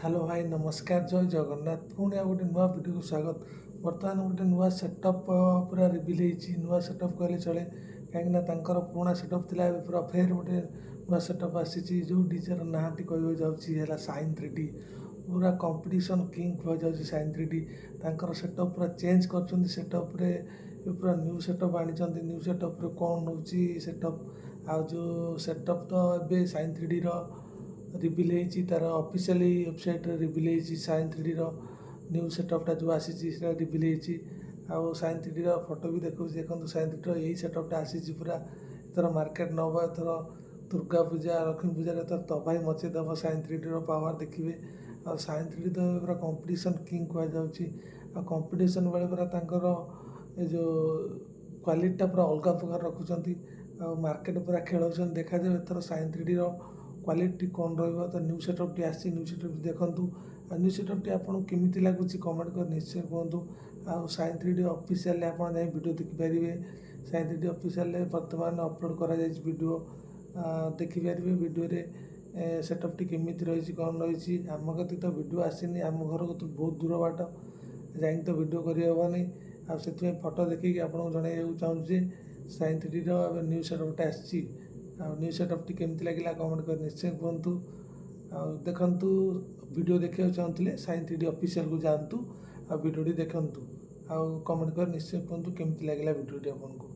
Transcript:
Hello भाई नमस्कार जय जगन्नाथ पुणी आ गोटे नुआ भिडियो को स्वागत। बर्तमान गोटे नुआ सेटअप पूरा रिविल होती नुआ सेटअप कहले चले कहीं पुराना सेटअप थिला पूरा फेर गोटे नुआ सेटअप आसी जो डीजे ना टी कह जाऊँगी साइन 3D पूरा कंपटीशन किंग कह जाऊँगी साइन 3D सेटअप पूरा चेंज कर सेटअप पूरा न्यू सेटअप आनी न्यू सेटअप कौन नौ सेटअप आ जो सेटअप तो ए साइन 3D रिविल होती तार ऑफिशियली वेबसाइट रिविल होती साइन 3D न्यू सेटअपटा जो आसी रिविल होती आउ साइन 3D फोटो भी देखो साइन 3D यही सेटअपटा आसी पूरा एथर मार्केट नब एथर दुर्गा पूजा लक्ष्मी पूजा एथर तबाही मचेदेव साइन 3D पावर देखिए आ साइन 3D तो पूरा कंपटीशन किंग कह जाऊँगी कंपटीशन बेले पूरा तांकर ए जो क्वालिटीटा पूरा अलग प्रकार रखुंट मार्केट पूरा खेल देखा जाए एथर साइन 3D क्वालिटी कौन रही तो न्यू सेटअप टी आसी न्यू सेटअप देखूँ न्यू सेटअप टी आपको केमी लगुच कमेंट कर निश्चय कहतु आ साइन 3D ऑफिशियल आप वीडियो देखिपारे साइन 3D ऑफिशियल बर्तमान अपलोड कर वीडियो देखिपारे वीडियो सेटअप टी केमी रही कौन रही आम कति तो वीडियो आसनी आम घर को तो बहुत दूर बाट जा तो वीडियो करहबनी से फोटो देखिए आपको जन चाहूँगी साइन 3D न्यू सेटअपटा आसी न्यू सेटअप टी केमती लगे कमेंट कर निश्चय कहतु देखु वीडियो देखा चाहते साइन 3D ऑफिशियल को जातु वीडियो देखु कमेंट कर निश्चय कहतु केमती लगे वीडियो आपको।